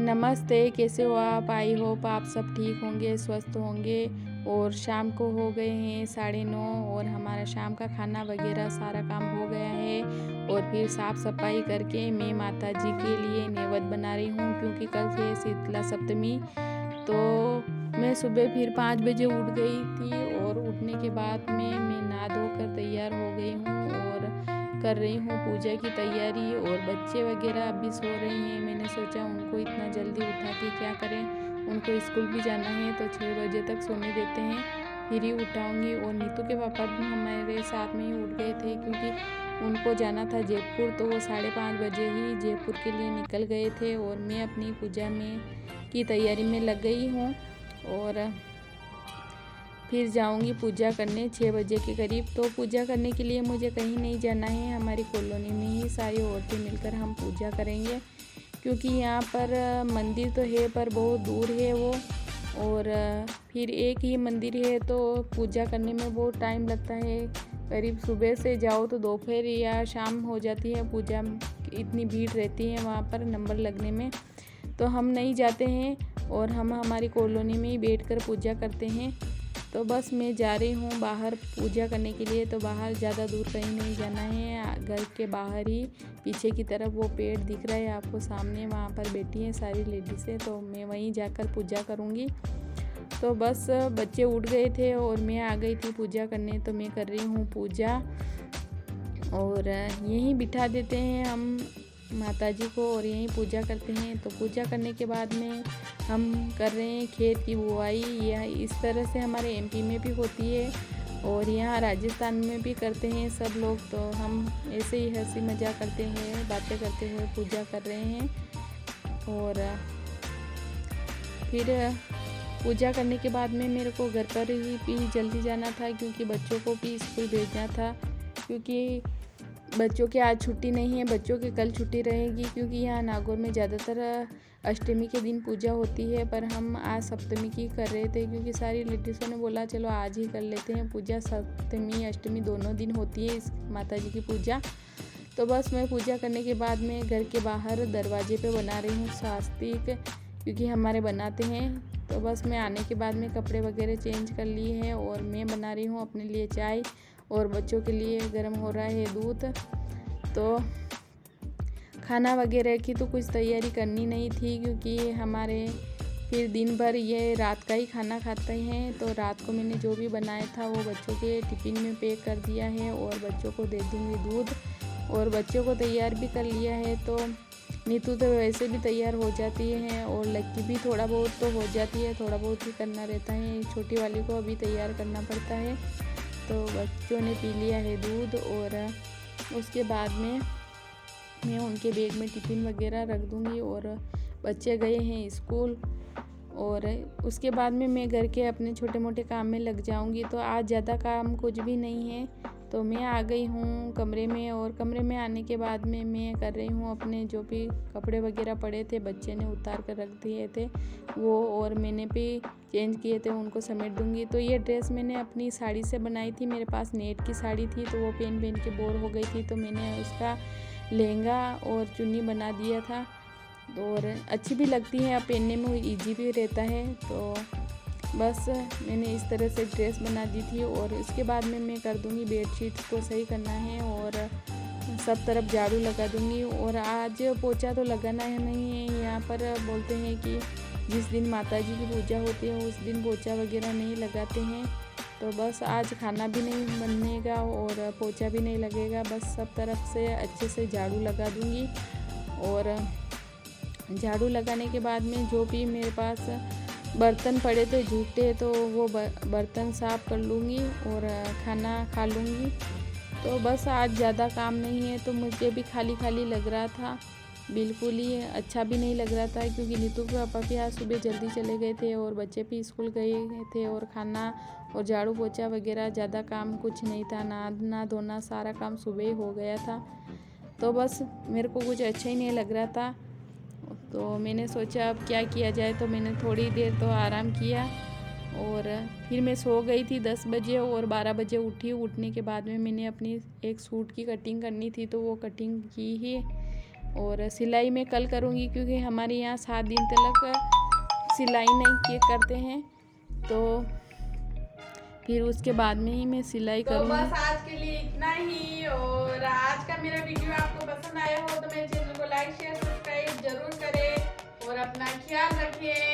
नमस्ते, कैसे हो आप? आई होप आप सब ठीक होंगे, स्वस्थ होंगे। और शाम को हो गए हैं 9:30 और हमारा शाम का खाना वगैरह सारा काम हो गया है। और फिर साफ़ सफाई करके मैं माता जी के लिए नैवेद्य बना रही हूँ क्योंकि कल है शीतला सप्तमी। तो मैं सुबह फिर 5 बजे उठ गई थी और उठने के बाद में मैं नहा धोकर तैयार हो गई हूँ और कर रही हूँ पूजा की तैयारी। और बच्चे वगैरह अभी सो रहे हैं। मैंने सोचा उनको इतना जल्दी उठा के क्या करें, उनको स्कूल भी जाना है तो 6 बजे तक सोने देते हैं, फिर ही उठाऊँगी। और नीतू के पापा भी हमारे साथ में ही उठ गए थे क्योंकि उनको जाना था जयपुर, तो वो 5:30 बजे ही जयपुर के लिए निकल गए थे। और मैं अपनी पूजा में की तैयारी में लग गई हूँ और फिर जाऊंगी पूजा करने 6 बजे के करीब। तो पूजा करने के लिए मुझे कहीं नहीं जाना है, हमारी कॉलोनी में ही सारी औरतें मिलकर हम पूजा करेंगे क्योंकि यहाँ पर मंदिर तो है पर बहुत दूर है वो। और फिर एक ही मंदिर है तो पूजा करने में बहुत टाइम लगता है। करीब सुबह से जाओ तो दोपहर या शाम हो जाती है पूजा, इतनी भीड़ रहती है वहाँ पर नंबर लगने में। तो हम नहीं जाते हैं और हम हमारी कॉलोनी में ही बैठकर पूजा करते हैं। तो बस मैं जा रही हूँ बाहर पूजा करने के लिए। तो बाहर ज़्यादा दूर कहीं नहीं जाना है, घर के बाहर ही पीछे की तरफ वो पेड़ दिख रहा है आपको सामने, वहाँ पर बैठी हैं सारी लेडीज़ें, तो मैं वहीं जाकर पूजा करूँगी। तो बस बच्चे उठ गए थे और मैं आ गई थी पूजा करने, तो मैं कर रही हूँ पूजा। और यहीं बिठा देते हैं हम माता जी को और यहीं पूजा करते हैं। तो पूजा करने के बाद में हम कर रहे हैं खेत की बुआई। यह इस तरह से हमारे एमपी में भी होती है और यहाँ राजस्थान में भी करते हैं सब लोग। तो हम ऐसे ही हंसी मजाक करते हैं, बातें करते हुए पूजा कर रहे हैं। और फिर पूजा करने के बाद में मेरे को घर पर ही भी जल्दी जाना था क्योंकि बच्चों को भी स्कूल भेजना था, क्योंकि बच्चों की आज छुट्टी नहीं है, बच्चों की कल छुट्टी रहेगी क्योंकि यहाँ नागौर में ज़्यादातर अष्टमी के दिन पूजा होती है। पर हम आज सप्तमी की कर रहे थे क्योंकि सारी लेडीज़ों ने बोला चलो आज ही कर लेते हैं पूजा, सप्तमी अष्टमी दोनों दिन होती है इस माता जी की पूजा। तो बस मैं पूजा करने के बाद में घर के बाहर दरवाजे पे बना रही हूँ स्वास्तिक, क्योंकि हमारे बनाते हैं। तो बस मैं आने के बाद में कपड़े वगैरह चेंज कर लिए हैं और मैं बना रही हूँ अपने लिए चाय और बच्चों के लिए गर्म हो रहा है दूध। तो खाना वगैरह की तो कुछ तैयारी करनी नहीं थी क्योंकि हमारे फिर दिन भर ये रात का ही खाना खाते हैं। तो रात को मैंने जो भी बनाया था वो बच्चों के टिफ़िन में पैक कर दिया है और बच्चों को दे दूँगी दूध। और बच्चों को तैयार भी कर लिया है। तो नीतू तो वैसे भी तैयार हो जाती है और लक्की भी थोड़ा बहुत तो हो जाती है, थोड़ा बहुत ही करना रहता है, छोटी वाली को अभी तैयार करना पड़ता है। तो बच्चों ने पी लिया है दूध और उसके बाद में मैं उनके बैग में टिफ़िन वगैरह रख दूँगी और बच्चे गए हैं स्कूल। और उसके बाद में मैं घर के अपने छोटे मोटे काम में लग जाऊँगी। तो आज ज़्यादा काम कुछ भी नहीं है। तो मैं आ गई हूँ कमरे में और कमरे में आने के बाद में मैं कर रही हूँ अपने जो भी कपड़े वगैरह पड़े थे बच्चे ने उतार कर रख दिए थे वो, और मैंने भी चेंज किए थे उनको समेट दूँगी। तो ये ड्रेस मैंने अपनी साड़ी से बनाई थी, मेरे पास नेट की साड़ी थी तो वो पहन पहन के बोर हो गई थी, तो मैंने उसका लहंगा और चुन्नी बना दिया था। और अच्छी भी लगती है, अब पहनने में ईजी भी रहता है। तो बस मैंने इस तरह से ड्रेस बना दी थी। और इसके बाद में मैं कर दूँगी बेडशीट को सही करना है और सब तरफ झाड़ू लगा दूँगी। और आज पोछा तो लगाना है नहीं है, यहाँ पर बोलते हैं कि जिस दिन माता जी की पूजा होती है उस दिन पोछा वगैरह नहीं लगाते हैं। तो बस आज खाना भी नहीं बनेगा और पोछा भी नहीं लगेगा, बस सब तरफ से अच्छे से झाड़ू लगा दूँगी। और झाड़ू लगाने के बाद में जो भी मेरे पास बर्तन पड़े थे झूठे तो वो बर्तन साफ़ कर लूँगी और खाना खा लूँगी। तो बस आज ज़्यादा काम नहीं है। तो मुझे भी खाली खाली लग रहा था, बिल्कुल ही अच्छा भी नहीं लग रहा था क्योंकि नीतू के पापा भी आज सुबह जल्दी चले गए थे और बच्चे भी स्कूल गए थे और खाना और झाड़ू पोछा वगैरह ज़्यादा काम कुछ नहीं था, नहाना धोना सारा काम सुबह ही हो गया था। तो बस मेरे को कुछ अच्छा ही नहीं लग रहा था। तो मैंने सोचा अब क्या किया जाए, तो मैंने थोड़ी देर तो आराम किया और फिर मैं सो गई थी 10 बजे और 12 बजे उठी। उठने के बाद में मैंने अपनी एक सूट की कटिंग करनी थी तो वो कटिंग की ही और सिलाई मैं कल करूँगी क्योंकि हमारे यहाँ 7 दिन तक सिलाई नहीं किए करते हैं, तो फिर उसके बाद में ही मैं सिलाई करूँगी। तो बस आज के लिए इतना ही, और आज का मेरा वीडियो आपको पसंद आया हो तो मेरे चैनल को लाइक शेयर सब्सक्राइब जरूर करें और अपना ख्याल रखें।